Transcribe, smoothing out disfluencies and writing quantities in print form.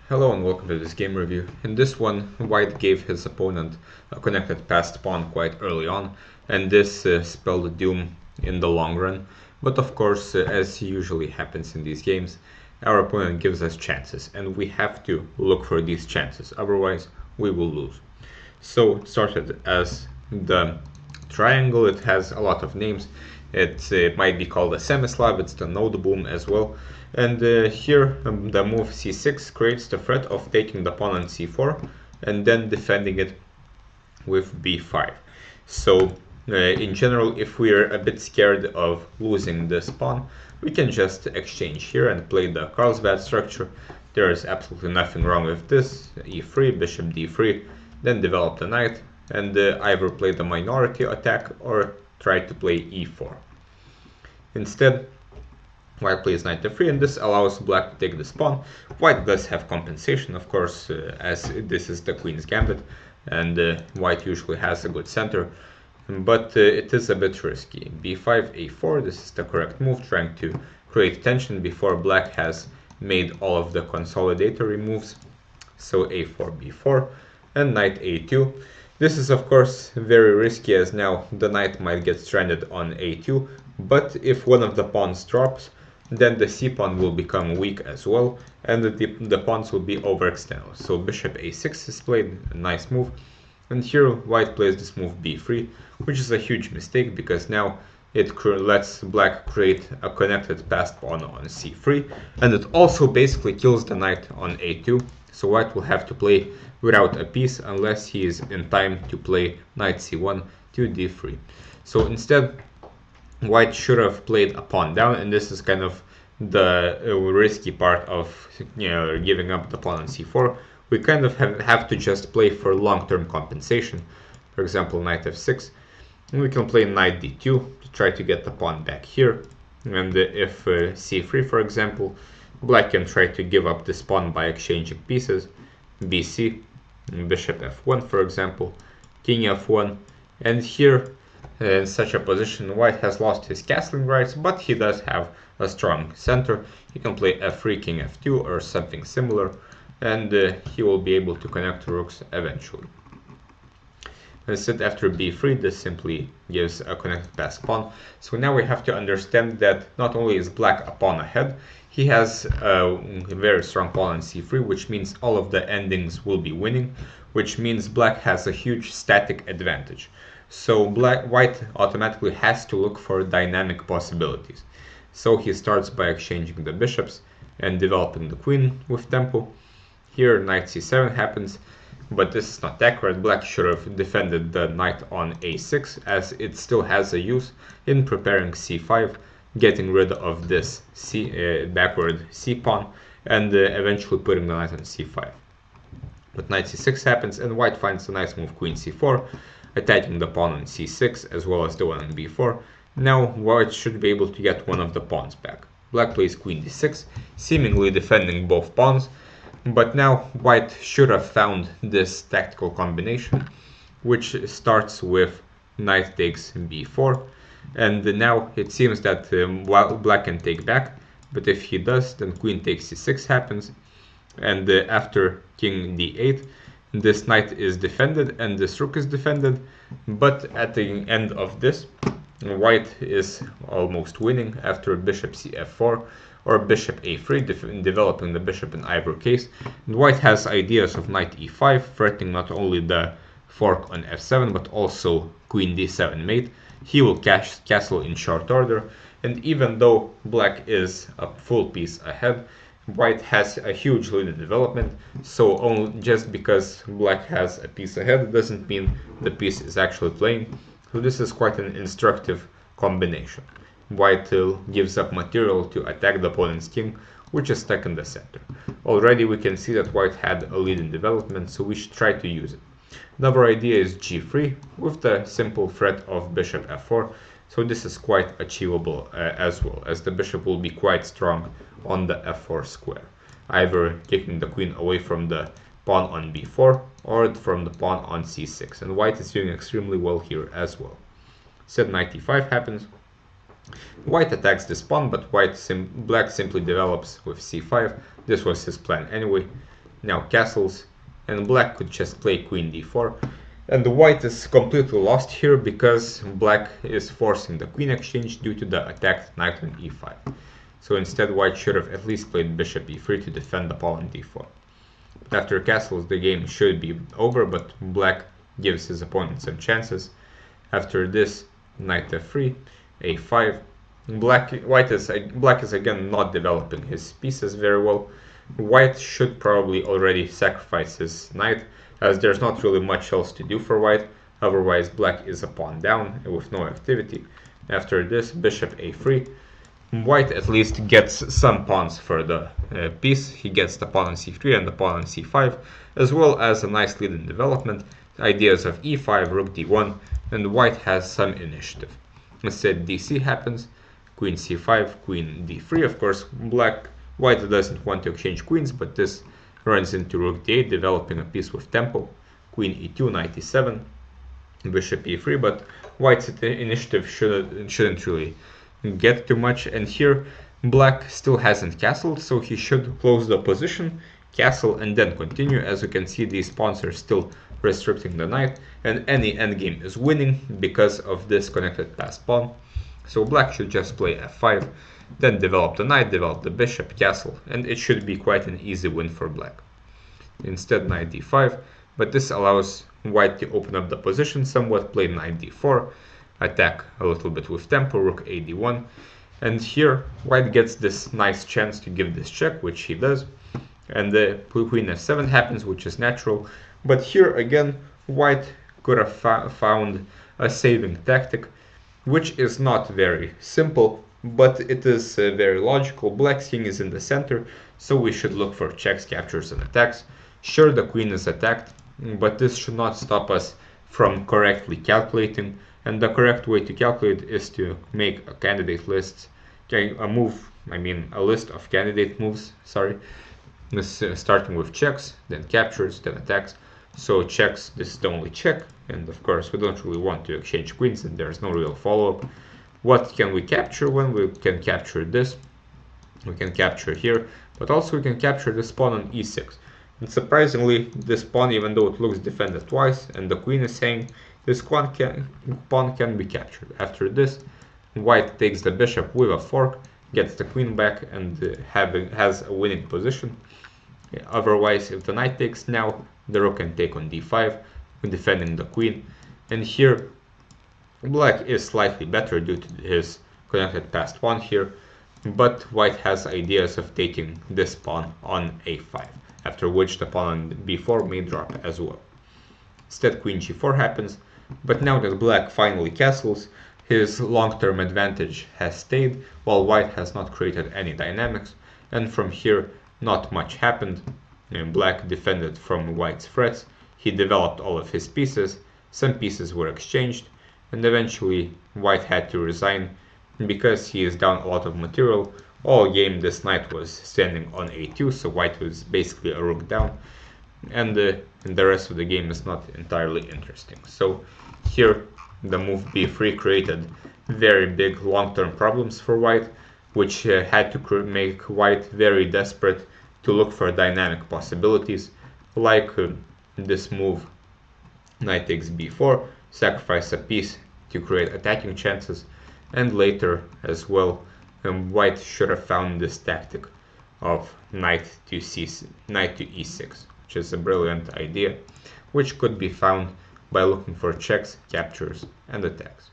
Hello and welcome to this game review. In this one, White gave his opponent a connected passed pawn quite early on, and this spelled doom in the long run. But of course, as usually happens in these games, our opponent gives us chances, and we have to look for these chances, otherwise we will lose. So it started as the triangle. It has a lot of names. It might be called a semi-slab. It's the node boom as well. And here the move c6 creates the threat of taking the pawn on c4 and then defending it with b5. So in general, if we are a bit scared of losing this pawn, we can just exchange here and play the Carlsbad structure. There is absolutely nothing wrong with this. e3, bishop d3, then develop the knight, and either play the minority attack or try to play e4. Instead, White plays knight f3, and this allows Black to take this pawn. White does have compensation, of course, as this is the queen's gambit, and White usually has a good center, but it is a bit risky. b5, a4, this is the correct move, trying to create tension before Black has made all of the consolidatory moves. So a4, b4, and knight a2. This is of course very risky, as now the knight might get stranded on a2, but if one of the pawns drops, then the c-pawn will become weak as well, and the pawns will be overextended. So bishop a6 is played, a nice move, and here White plays this move b3, which is a huge mistake because now it lets Black create a connected passed pawn on c3, and it also basically kills the knight on a2, so White will have to play without a piece unless he is in time to play knight c1 to d3. So instead, White should have played a pawn down, and this is kind of the risky part of giving up the pawn on c4. We kind of have to just play for long-term compensation. For example, knight f6, and we can play knight d2 to try to get the pawn back here. And if c3, for example, Black can try to give up this pawn by exchanging pieces. bc, bishop f1, for example, king f1, and here in such a position, White has lost his castling rights, but he does have a strong center. He can play f3, king f2, or something similar, and he will be able to connect rooks eventually. Instead, after b3, this simply gives a connected passed pawn. So now we have to understand that not only is Black a pawn ahead, he has a very strong pawn on c3, which means all of the endings will be winning, which means Black has a huge static advantage. So White automatically has to look for dynamic possibilities. So he starts by exchanging the bishops and developing the queen with tempo. Here knight c7 happens, but this is not accurate. Black should have defended the knight on a6, as it still has a use in preparing c5, getting rid of this backward c-pawn, and eventually putting the knight on c5. But knight c6 happens, and White finds a nice move, queen c4, attacking the pawn on c6 as well as the one on b4. Now White should be able to get one of the pawns back. Black plays queen d6, seemingly defending both pawns, but now White should have found this tactical combination, which starts with knight takes b4, and now it seems that while Black can take back, but if he does, then queen takes c6 happens, and after king d8, this knight is defended and this rook is defended, but at the end of this, White is almost winning after bishop cf4 or bishop a3, developing the bishop in either case. And White has ideas of knight e5, threatening not only the fork on f7 but also queen d7 mate. He will castle in short order, and even though Black is a full piece ahead, White has a huge lead in development, so only just because Black has a piece ahead doesn't mean the piece is actually playing. So this is quite an instructive combination. White gives up material to attack the opponent's king, which is stuck in the center. Already we can see that White had a lead in development, so we should try to use it. Another idea is g3 with the simple threat of bishop f4. So this is quite achievable as well, as the bishop will be quite strong on the f4 square, either kicking the queen away from the pawn on b4 or from the pawn on c6, and White is doing extremely well here as well. Instead, knight e5 happens. White attacks this pawn, but Black simply develops with c5. This was his plan anyway. now castles, and black could just play queen d4. And the white is completely lost here because black is forcing the queen exchange due to the attacked knight on e5. So instead white should have at least played bishop e3 to defend the pawn on d4. After castles the game should be over, but black gives his opponent some chances. After this, knight f3, a5. Black is again not developing his pieces very well. White should probably already sacrifice his knight, as there's not really much else to do for white. Otherwise black is a pawn down with no activity. After this, bishop a3. White at least gets some pawns for the piece. He gets the pawn on c3 and the pawn on c5, as well as a nice lead in development, ideas of e5, rook d1, and white has some initiative. Instead dc happens, queen c5, queen d3. Of course, white doesn't want to exchange queens, but this runs into rook d8, developing a piece with tempo. Queen e2, knight e7, bishop e3, but white's initiative shouldn't really get too much. And here black still hasn't castled, so he should close the position, castle, and then continue. As you can see, these pawns are still restricting the knight, and any endgame is winning because of this connected passed pawn. So black should just play f5, then develop the knight, develop the bishop, castle, and it should be quite an easy win for black. Instead knight d5, but this allows white to open up the position somewhat, play knight d4, attack a little bit with tempo, rook a d1, and here white gets this nice chance to give this check, which he does, and the queen f7 happens, which is natural. But here again white could have found a saving tactic, which is not very simple, but it is very logical. Black's king is in the center, so we should look for checks, captures, and attacks. Sure, the queen is attacked, but this should not stop us from correctly calculating, and the correct way to calculate is to make a candidate list, a list of candidate moves, starting with checks, then captures, then attacks. So checks, this is the only check, and of course we don't really want to exchange queens, and there's no real follow-up. What can we capture? When we can capture this, we can capture here, but also we can capture this pawn on e6. And surprisingly, this pawn, even though it looks defended twice, and the queen is saying, this pawn can be captured. After this, white takes the bishop with a fork, gets the queen back, and has a winning position. Otherwise, if the knight takes now, the rook can take on d5, defending the queen. And here, black is slightly better due to his connected passed pawn here, but white has ideas of taking this pawn on a5, after which the pawn on b4 may drop as well. Instead, queen g4 happens, but now that black finally castles, his long-term advantage has stayed, while white has not created any dynamics, and from here not much happened. Black defended from white's threats, he developed all of his pieces, some pieces were exchanged, and eventually white had to resign because he is down a lot of material. All game this knight was standing on a2, so white was basically a rook down, and the rest of the game is not entirely interesting. So here the move b3 created very big long-term problems for white, which had to make white very desperate to look for dynamic possibilities, like this move, knight takes b4, sacrifice a piece to create attacking chances, and later as well, white should have found this tactic of knight to e6, which is a brilliant idea, which could be found by looking for checks, captures, and attacks.